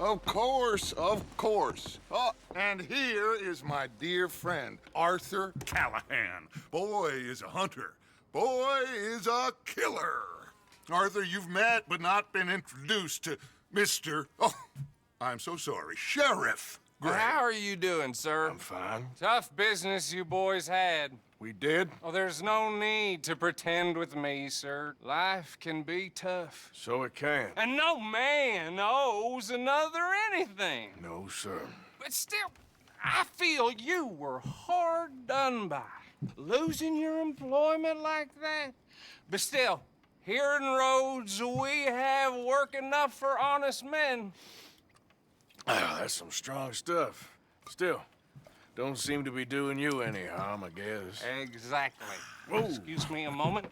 Of course, of course. Oh, and here is my dear friend, Arthur Callahan. Boy is a hunter. Boy is a killer. Arthur, you've met but not been introduced to Mr. Oh, I'm so sorry, Sheriff Gray. How are you doing, sir? I'm fine. Tough business you boys had. We did? Oh, there's no need to pretend with me, sir. Life can be tough. So it can. And no man owes another anything. No, sir. But still, I feel you were hard done by. Losing your employment like that. But still, here in Rhodes, we have work enough for honest men. Oh, that's some strong stuff. Still, don't seem to be doing you any harm, I guess. Exactly. Whoa. Excuse me a moment.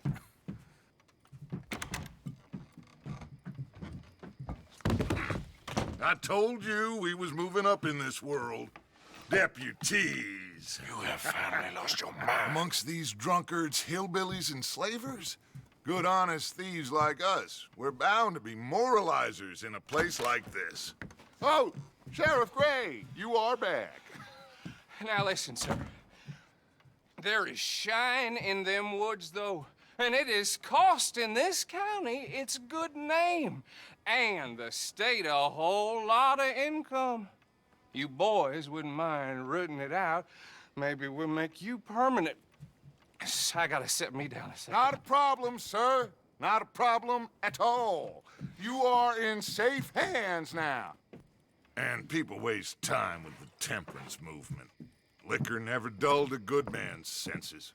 I told you we was moving up in this world. Deputies. You have finally lost your mind. Amongst these drunkards, hillbillies, and slavers? Good, honest thieves like us. We're bound to be moralizers in a place like this. Oh, Sheriff Gray, you are back. Now listen, sir. There is shine in them woods, though, and it is costing this county its good name and the state a whole lot of income. You boys wouldn't mind rooting it out. Maybe we'll make you permanent. I gotta sit me down a second. Not a problem, sir. Not a problem at all. You are in safe hands now. And people waste time with the temperance movement. Liquor never dulled a good man's senses.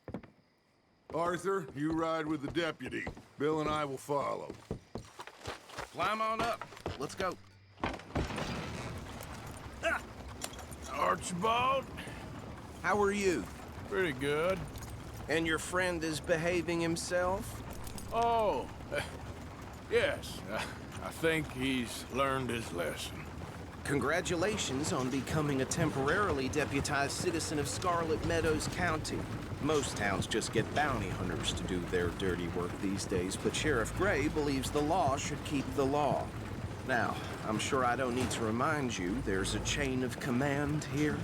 Arthur, you ride with the deputy. Bill and I will follow. Climb on up. Let's go. Archibald? How are you? Pretty good. And your friend is behaving himself? Oh, yes. I think he's learned his lesson. Congratulations on becoming a temporarily deputized citizen of Scarlett, Meadows County. Most towns just get bounty hunters to do their dirty work these days, but Sheriff Gray believes the law should keep the law. Now, I'm sure I don't need to remind you, there's a chain of command here.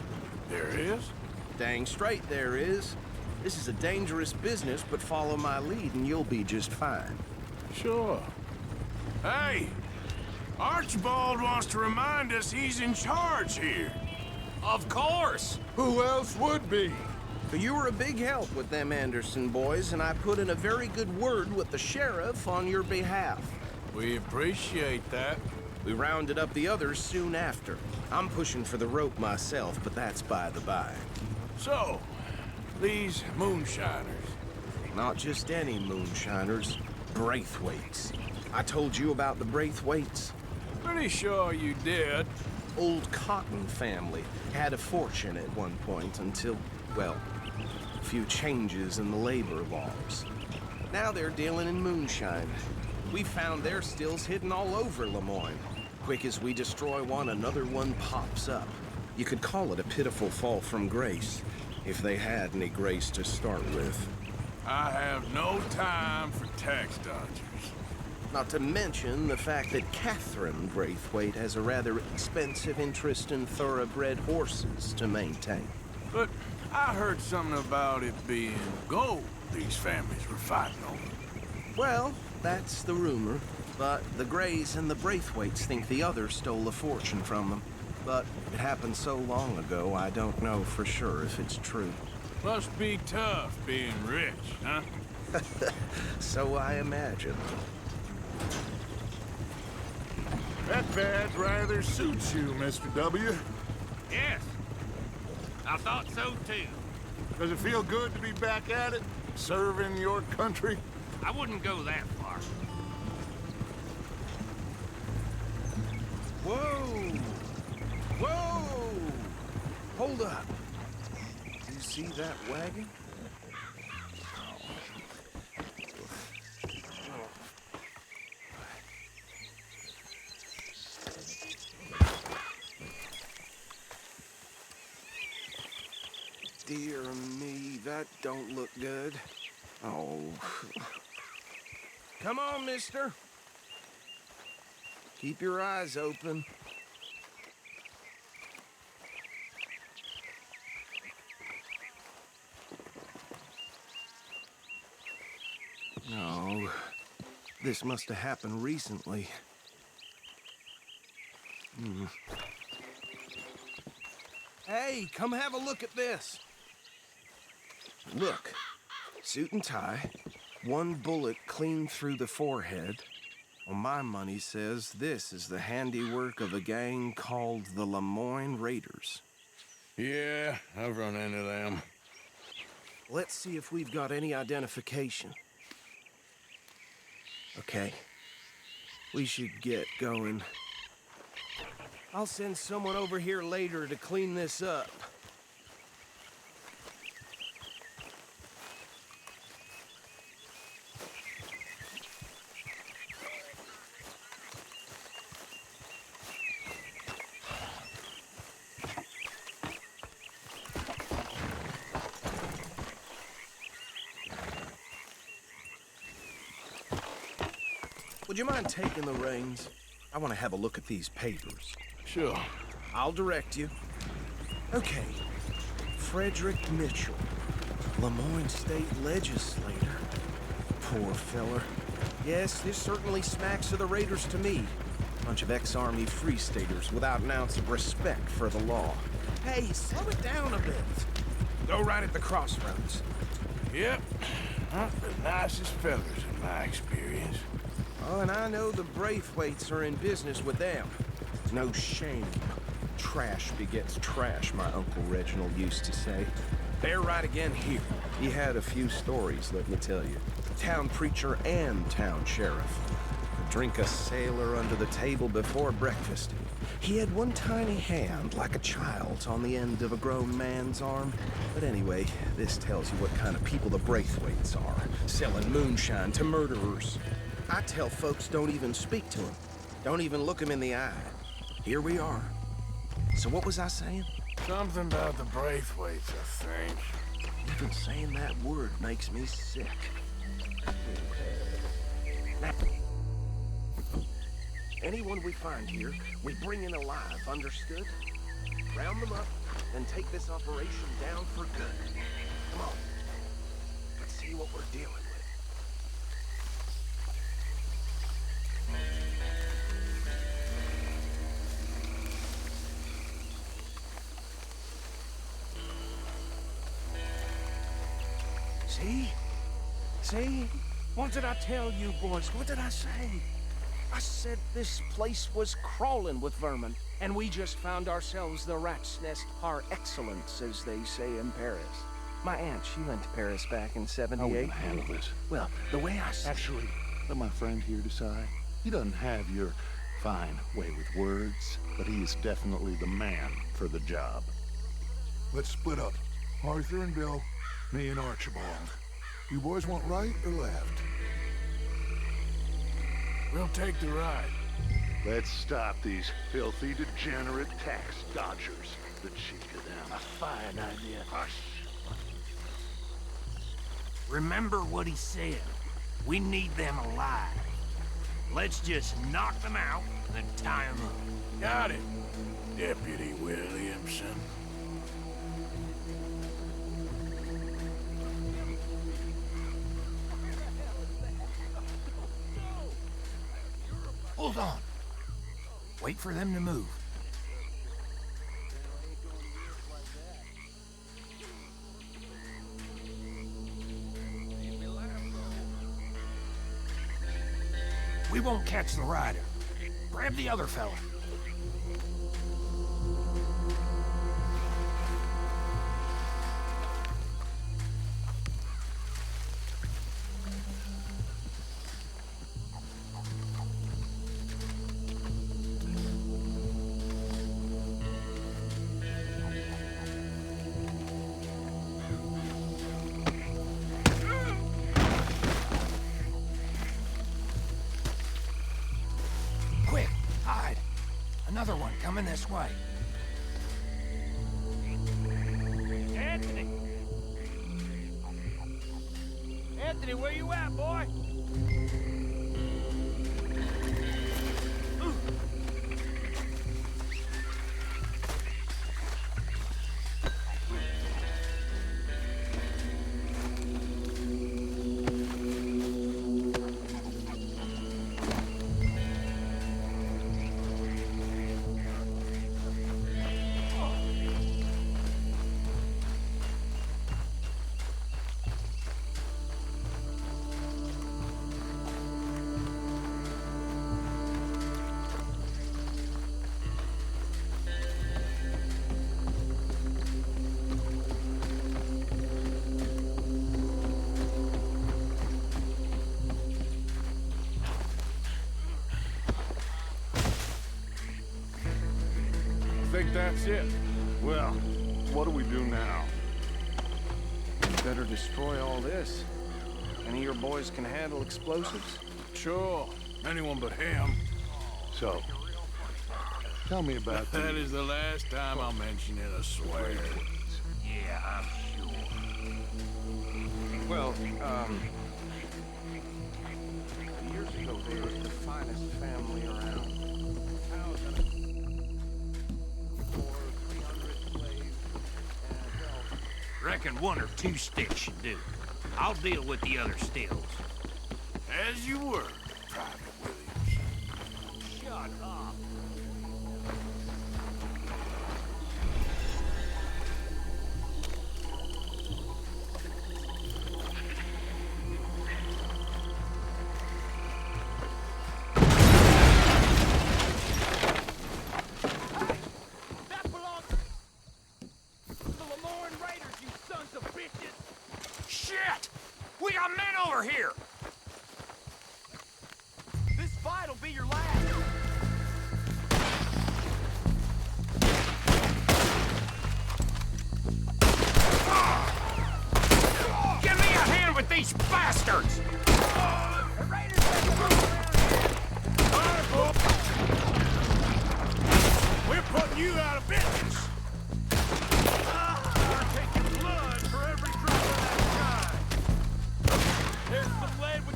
There is? Dang straight there is. This is a dangerous business, but follow my lead and you'll be just fine. Sure. Hey! Archibald wants to remind us he's in charge here. Of course. Who else would be? But you were a big help with them Anderson boys, and I put in a very good word with the sheriff on your behalf. We appreciate that. We rounded up the others soon after. I'm pushing for the rope myself, but that's by the by. So, these moonshiners. Not just any moonshiners, Braithwaites. I told you about the Braithwaites. Pretty sure you did. Old Cotton family had a fortune at one point until, well, a few changes in the labor laws. Now they're dealing in moonshine. We found their stills hidden all over Lemoyne. Quick as we destroy one, another one pops up. You could call it a pitiful fall from grace, if they had any grace to start with. I have no time for tax dodgers. Not to mention the fact that Catherine Braithwaite has a rather expensive interest in thoroughbred horses to maintain. But I heard something about it being gold these families were fighting over. Well, that's the rumor. But the Grays and the Braithwaites think the others stole a fortune from them. But it happened so long ago, I don't know for sure if it's true. Must be tough being rich, huh? So I imagine. That badge rather suits you, Mr. W. Yes, I thought so too. Does it feel good to be back at it, serving your country? I wouldn't go that far. Whoa! Whoa! Hold up. You see that wagon? Dear me, that don't look good. Oh. Come on, mister. Keep your eyes open. No, this must have happened recently. Hey, come have a look at this. Look, suit and tie, one bullet clean through the forehead. Well, my money says this is the handiwork of a gang called the Lemoyne Raiders. Yeah, I've run into them. Let's see if we've got any identification. Okay, we should get going. I'll send someone over here later to clean this up. Would you mind taking the reins? I want to have a look at these papers. Sure. I'll direct you. Okay. Frederick Mitchell, Lemoyne State Legislator. Poor feller. Yes, this certainly smacks of the Raiders to me. Bunch of ex-Army Free Staters without an ounce of respect for the law. Hey, slow it down a bit. Go right at the crossroads. Yep. Not the nicest fellas in my experience. Oh, and I know the Braithwaites are in business with them. No shame. Trash begets trash, my Uncle Reginald used to say. They're right again here. He had a few stories, let me tell you. Town preacher and town sheriff. Could drink a sailor under the table before breakfast. He had one tiny hand, like a child's, on the end of a grown man's arm. But anyway, this tells you what kind of people the Braithwaites are. Selling moonshine to murderers. I tell folks don't even speak to him. Don't even look him in the eye. Here we are. So what was I saying? Something about the Braithwaites, I think. Even saying that word makes me sick. Now, anyone we find here, we bring in alive, understood? Round them up, then take this operation down for good. Come on. Let's see what we're dealing with. See? See? What did I tell you, boys? What did I say? I said this place was crawling with vermin, and we just found ourselves the rat's nest par excellence, as they say in Paris. My aunt, she went to Paris back in '78. How are we gonna handle this? Well, the way I see Actually, let my friend here decide. He doesn't have your fine way with words, but he is definitely the man for the job. Let's split up. Arthur and Bill, me and Archibald. You boys want right or left? We'll take the ride. Let's stop these filthy, degenerate tax dodgers. The cheek of them. A fine idea. Hush. Remember what he said. We need them alive. Let's just knock them out and then tie them up. Got it, Deputy Williamson. Hold on. Wait for them to move. We won't catch the rider. Grab the other fella. Quick, hide. Another one coming this way. Anthony! Anthony, where you at, boy? that's it. Well, what do we do now? You better destroy all this. Any of your boys can handle explosives? Sure. Anyone but him. So, tell me about That is the last time I'll mention it, I swear. Yeah, I'm sure. Well, years ago they were the finest family around. 300 slaves, and Reckon 1 or 2 sticks should do. I'll deal with the other stills. As you were, Private Williams. Shut up. Shit! We got men over here! This fight'll be your last. Give me a hand with these bastards! The raiders take the road around here. We're putting you out of business. We're taking blood for every drop of that kind. There's some lead with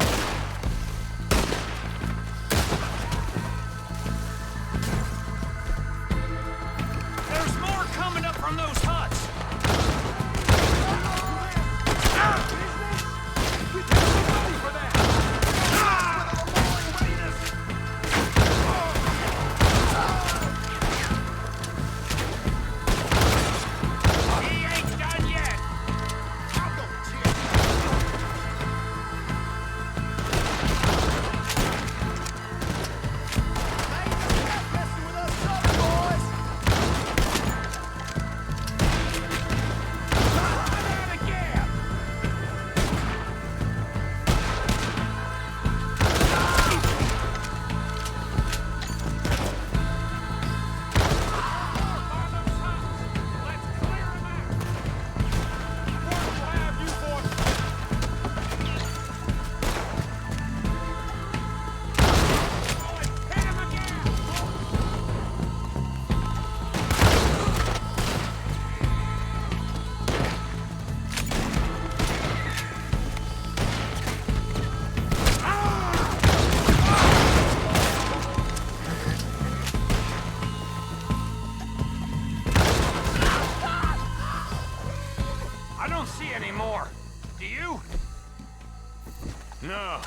There's more coming up from those huts! for that. He ain't done yet! I'll go check. Hey, you're not messing with us Southern boys. Run out of gap. I don't see any more. Do you? No,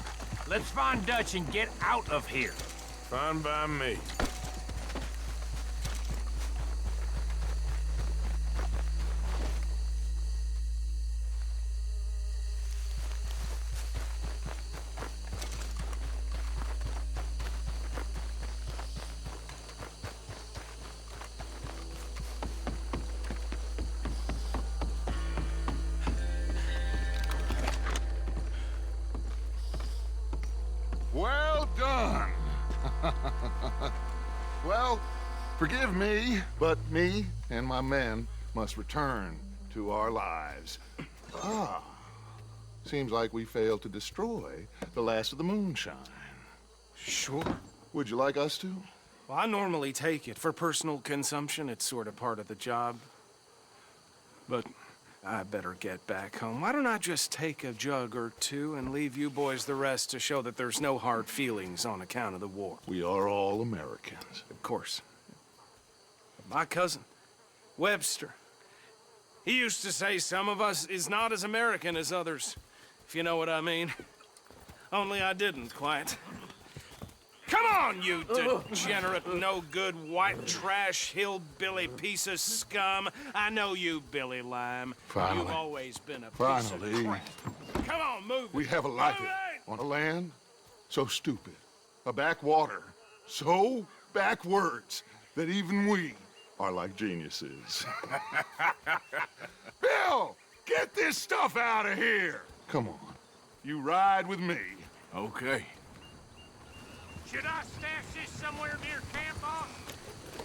Let's find Dutch and get out of here. fine by me. Well done. Well, forgive me, but me and my men must return to our lives. Ah, seems like we failed to destroy the last of the moonshine. Sure. Would you like us to? Well, I normally take it. For personal consumption, it's sort of part of the job. But I better get back home. Why don't I just take a jug or two and leave you boys the rest to show that there's no hard feelings on account of the war? We are all Americans. Of course. My cousin, Webster, he used to say some of us is not as American as others, if you know what I mean. Only I didn't quite. Come on, you degenerate, no-good, white trash, hillbilly piece of scum. I know you, Billy Lime. Finally. You've always been a piece Finally. of crap. Come on, move We it. have a life Move it! on a land so stupid, a backwater so backwards that even we are like geniuses. Bill, get this stuff out of here. Come on, you ride with me. Okay. Should I stash this somewhere near camp, boss?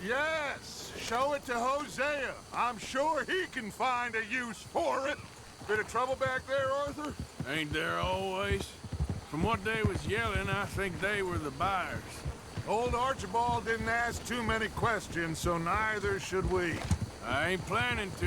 Yes, show it to Hosea. I'm sure he can find a use for it. Bit of trouble back there, Arthur? Ain't there always? From what they was yelling, I think they were the buyers. Old Archibald didn't ask too many questions, so neither should we. I ain't planning to.